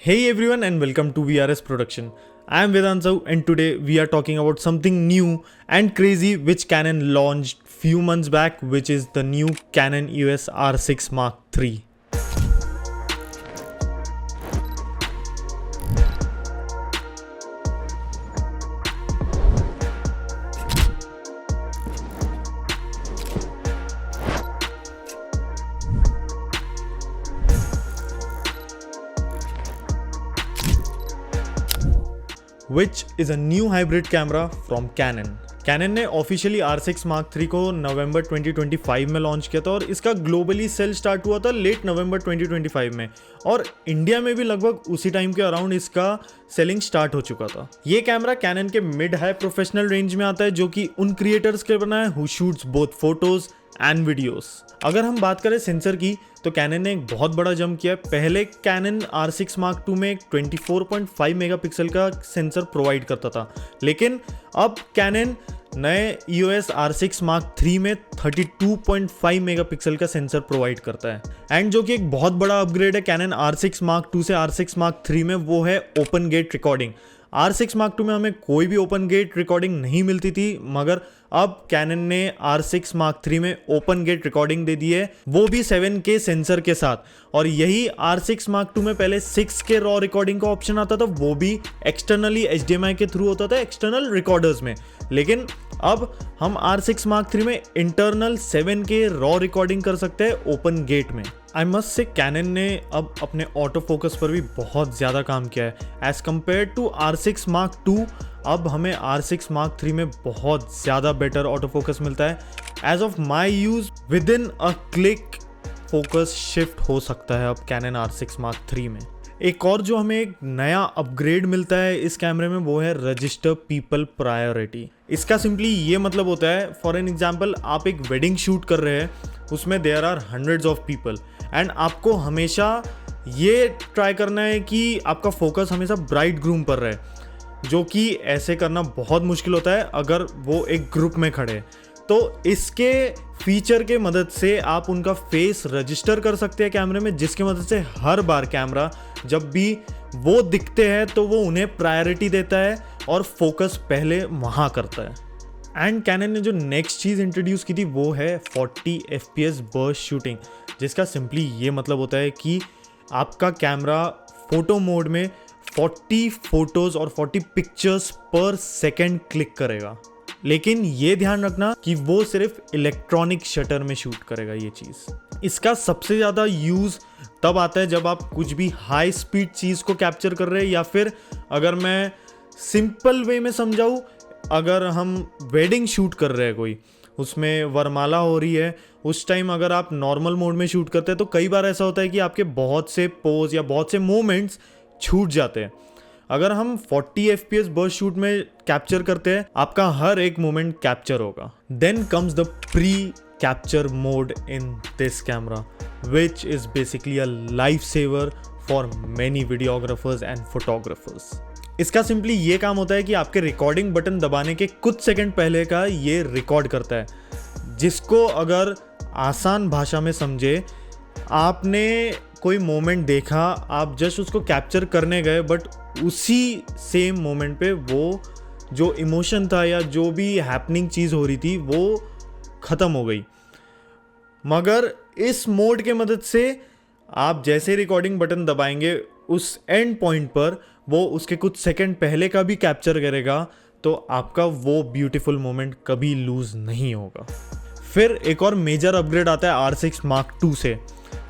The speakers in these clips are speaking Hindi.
Hey everyone and welcome to VRS Production. I am Vedansau and today we are talking about something new and crazy which Canon launched few months back, which is the new Canon EOS R6 Mark III. Which is a new hybrid camera from Canon. Canon ने ऑफिशियली R6 Mark III को नवंबर 2025 में लॉन्च किया था और इसका ग्लोबली सेल स्टार्ट हुआ था लेट नवंबर 2025 में और इंडिया में भी लगभग उसी टाइम के अराउंड इसका सेलिंग स्टार्ट हो चुका था। ये कैमरा कैनन के मिड हाई प्रोफेशनल रेंज में आता है जो कि उन क्रिएटर्स के बना है who shoots both photos and videos. अगर हम बात करें सेंसर की तो कैनन ने एक बहुत बड़ा जंप किया है। पहले कैनन R6 Mark II में एक 24.5 मेगापिक्सल का सेंसर प्रोवाइड करता था, लेकिन अब कैनन नए EOS R6 Mark III में 32.5 मेगापिक्सल का सेंसर प्रोवाइड करता है। एंड जो कि एक बहुत बड़ा अपग्रेड है कैनन R6 Mark II से R6 Mark III में, वो है open gate recording. R6 Mark II में हमें कोई भी ओपन गेट रिकॉर्डिंग नहीं मिलती थी, मगर अब कैनन ने R6 Mark III में ओपन गेट रिकॉर्डिंग दे दी है, वो भी 7K सेंसर के साथ। और यही R6 Mark II में पहले 6K रॉ रिकॉर्डिंग का ऑप्शन आता था, वो भी एक्सटर्नली HDMI के थ्रू होता था एक्सटर्नल रिकॉर्डर्स में, लेकिन अब हम R6 Mark III में इंटरनल 7K रॉ रिकॉर्डिंग कर सकते हैं ओपन गेट में। आई मस्ट से कैनन ने अब अपने ऑटो फोकस पर भी बहुत ज़्यादा काम किया है as compared to R6 Mark II। अब हमें R6 Mark III में बहुत ज़्यादा बेटर ऑटो फोकस मिलता है। As of my use within a click focus shift हो सकता है अब कैनन R6 Mark III में। एक और जो हमें एक नया अपग्रेड मिलता है इस कैमरे में, वो है रजिस्टर पीपल प्रायोरिटी। इसका सिंपली ये मतलब होता है, फॉर एन एग्जाम्पल आप एक वेडिंग शूट कर रहे हैं, उसमें there are hundreds of people and आपको हमेशा ये ट्राई करना है कि आपका फोकस हमेशा ब्राइड ग्रूम पर रहे, जो कि ऐसे करना बहुत मुश्किल होता है अगर वो एक ग्रुप में खड़े। तो इसके फीचर के मदद से आप उनका फेस रजिस्टर कर सकते हैं कैमरे में, जिसकी मदद से हर बार कैमरा जब भी वो दिखते हैं तो वो उन्हें प्रायोरिटी देता है और फोकस पहले वहाँ करता है। एंड कैनन ने जो नेक्स्ट चीज़ इंट्रोड्यूस की थी वो है 40 FPS बर्स्ट शूटिंग, जिसका सिंपली ये मतलब होता है कि आपका कैमरा फोटो मोड में 40 फोटोज़ और 40 पिक्चर्स पर सेकेंड क्लिक करेगा, लेकिन ये ध्यान रखना कि वो सिर्फ इलेक्ट्रॉनिक शटर में शूट करेगा ये चीज़। इसका सबसे ज़्यादा यूज़ तब आता है जब आप कुछ भी हाई स्पीड चीज़ को कैप्चर कर रहे हैं, या फिर अगर मैं सिंपल वे में समझाऊँ, अगर हम वेडिंग शूट कर रहे हैं, कोई उसमें वरमाला हो रही है, उस टाइम अगर आप नॉर्मल मोड में शूट करते हैं तो कई बार ऐसा होता है कि आपके बहुत से पोज या बहुत से मोमेंट्स छूट जाते हैं। अगर हम 40 FPS बर्स्ट शूट में कैप्चर करते हैं, आपका हर एक मोमेंट कैप्चर होगा। Then comes the pre capture mode in this camera, which is basically a lifesaver for many videographers and photographers। इसका सिंपली ये काम होता है कि आपके रिकॉर्डिंग बटन दबाने के कुछ सेकंड पहले का ये रिकॉर्ड करता है, जिसको अगर आसान भाषा में समझे, आपने कोई मोमेंट देखा, आप जस्ट उसको कैप्चर करने गए, बट उसी सेम मोमेंट पे वो जो इमोशन था या जो भी हैपनिंग चीज़ हो रही थी वो ख़त्म हो गई। मगर इस मोड के मदद से आप जैसे रिकॉर्डिंग बटन दबाएंगे, उस एंड पॉइंट पर वो उसके कुछ सेकंड पहले का भी कैप्चर करेगा, तो आपका वो ब्यूटीफुल मोमेंट कभी लूज़ नहीं होगा। फिर एक और मेजर अपग्रेड आता है R6 Mark II से,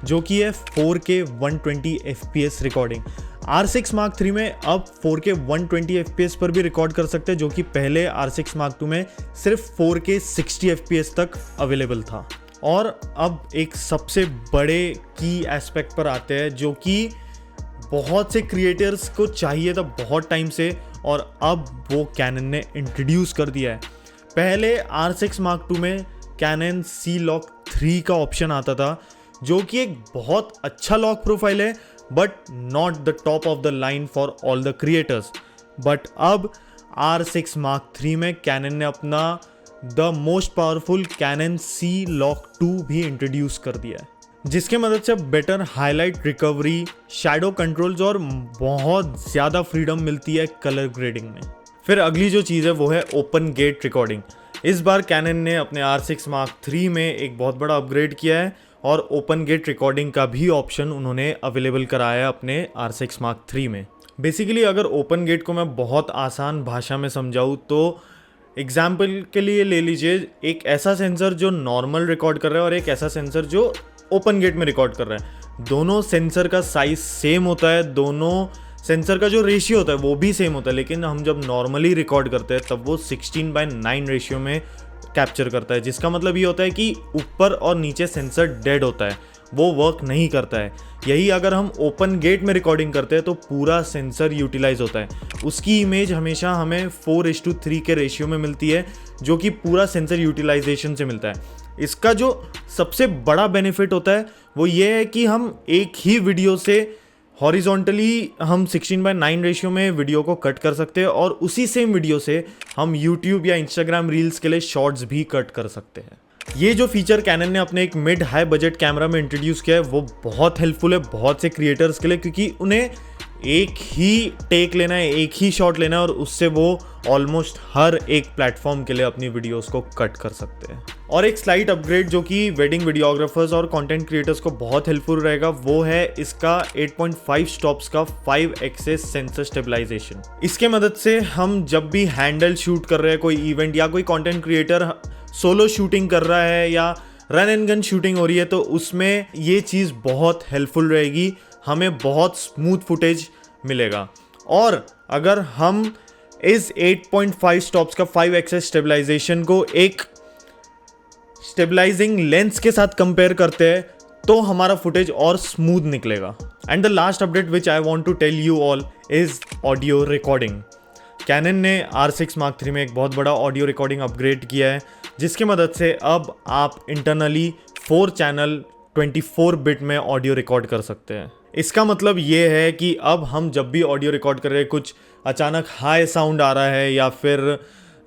जो कि है 4K 120 FPS recording. R6 Mark III में अब 4K 120 FPS पर भी रिकॉर्ड कर सकते हैं, जो कि पहले R6 Mark II में सिर्फ 4K 60 FPS तक अवेलेबल था। और अब एक सबसे बड़े की एस्पेक्ट पर आते हैं, जो कि बहुत से क्रिएटर्स को चाहिए था बहुत टाइम से, और अब वो कैनन ने इंट्रोड्यूस कर दिया है। पहले R6 Mark II में कैनन C-Log 3 का ऑप्शन आता था, जो कि एक बहुत अच्छा लॉक प्रोफाइल है, but not the top of the line for all the creators. But अब R6 Mark III में कैनन ने अपना the most powerful cannon C-Log 2 भी इंट्रोड्यूस कर दिया है। जिसके मदद से better highlight recovery, shadow controls और बहुत ज़्यादा फ्रीडम मिलती है कलर ग्रेडिंग में। फिर अगली जो चीज़ है वो है ओपन गेट रिकॉर्डिंग। इस बार कैनन ने अपने R6 Mark III में एक बहुत बड़ा अपग्रेड किया है और ओपन गेट रिकॉर्डिंग का भी ऑप्शन उन्होंने अवेलेबल कराया है अपने R6 Mark III में। बेसिकली अगर ओपन गेट को मैं बहुत आसान भाषा में समझाऊँ तो एग्जाम्पल के लिए ले लीजिए एक ऐसा सेंसर जो नॉर्मल रिकॉर्ड कर रहा है और एक ऐसा सेंसर जो ओपन गेट में रिकॉर्ड कर रहा है। दोनों सेंसर का साइज सेम होता है, दोनों सेंसर का जो रेशियो होता है वो भी सेम होता है, लेकिन हम जब नॉर्मली रिकॉर्ड करते हैं तब वो 16:9 रेशियो में कैप्चर करता है, जिसका मतलब ये होता है कि ऊपर और नीचे सेंसर डेड होता है, वो वर्क नहीं करता है। यही अगर हम ओपन गेट में रिकॉर्डिंग करते हैं तो पूरा सेंसर यूटिलाइज होता है, उसकी इमेज हमेशा हमें 4:3 के रेशियो में मिलती है, जो कि पूरा सेंसर यूटिलाइजेशन से मिलता है। इसका जो सबसे बड़ा बेनिफिट होता है वो ये है कि हम एक ही वीडियो से हॉरिजॉन्टली हम 16:9 रेशियो में वीडियो को कट कर सकते हैं और उसी सेम वीडियो से हम यूट्यूब या इंस्टाग्राम रील्स के लिए शॉर्ट्स भी कट कर सकते हैं। ये जो फीचर कैनन ने अपने एक मिड हाई बजट कैमरा में इंट्रोड्यूस किया है वो बहुत हेल्पफुल है बहुत से क्रिएटर्स के लिए, क्योंकि उन्हें एक ही टेक लेना है, एक ही शॉट लेना है और उससे वो ऑलमोस्ट हर एक प्लेटफॉर्म के लिए अपनी वीडियोस को कट कर सकते हैं। और एक स्लाइट अपग्रेड जो कि वेडिंग वीडियोग्राफर्स और कंटेंट क्रिएटर्स को बहुत हेल्पफुल रहेगा वो है इसका 8.5 स्टॉप्स का 5 एक्सेस सेंसर स्टेबलाइजेशन। इसके मदद से हम जब भी हैंडल शूट कर रहे हैं, कोई इवेंट या कोई कंटेंट क्रिएटर सोलो शूटिंग कर रहा है या रन एंड गन शूटिंग हो रही है, तो उसमें ये चीज़ बहुत हेल्पफुल रहेगी, हमें बहुत स्मूथ फुटेज मिलेगा। और अगर हम इस 8.5 स्टॉप्स का 5 एक्सेस स्टेबलाइजेशन को एक स्टेबलाइजिंग लेंस के साथ कंपेयर करते हैं तो हमारा फुटेज और स्मूथ निकलेगा। And the last update which I want to tell you all is audio recording. Canon ने R6 Mark III में एक बहुत बड़ा ऑडियो रिकॉर्डिंग अपग्रेड किया है, जिसकी मदद से अब आप इंटरनली 4 चैनल 24 बिट में ऑडियो रिकॉर्ड कर सकते हैं। इसका मतलब ये है कि अब हम जब भी ऑडियो रिकॉर्ड कर रहे हैं, कुछ अचानक हाई साउंड आ रहा है या फिर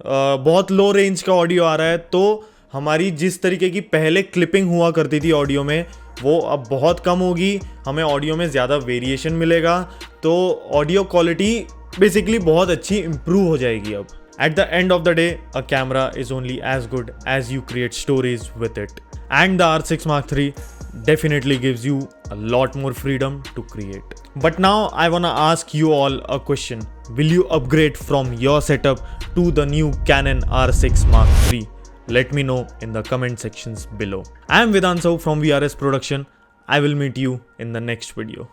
बहुत लो रेंज का ऑडियो आ रहा है, तो हमारी जिस तरीके की पहले क्लिपिंग हुआ करती थी ऑडियो में वो अब बहुत कम होगी, हमें ऑडियो में ज़्यादा वेरिएशन मिलेगा, तो ऑडियो क्वालिटी बेसिकली बहुत अच्छी इम्प्रूव हो जाएगी अब। At the end of the day, a camera is only as good as you create stories with it. And the R6 Mark III definitely gives you a lot more freedom to create. But now I wanna ask you all a question. Will you upgrade from your setup to the new Canon R6 Mark III? Let me know in the comment sections below. I am Vedansau from VRS Production. I will meet you in the next video.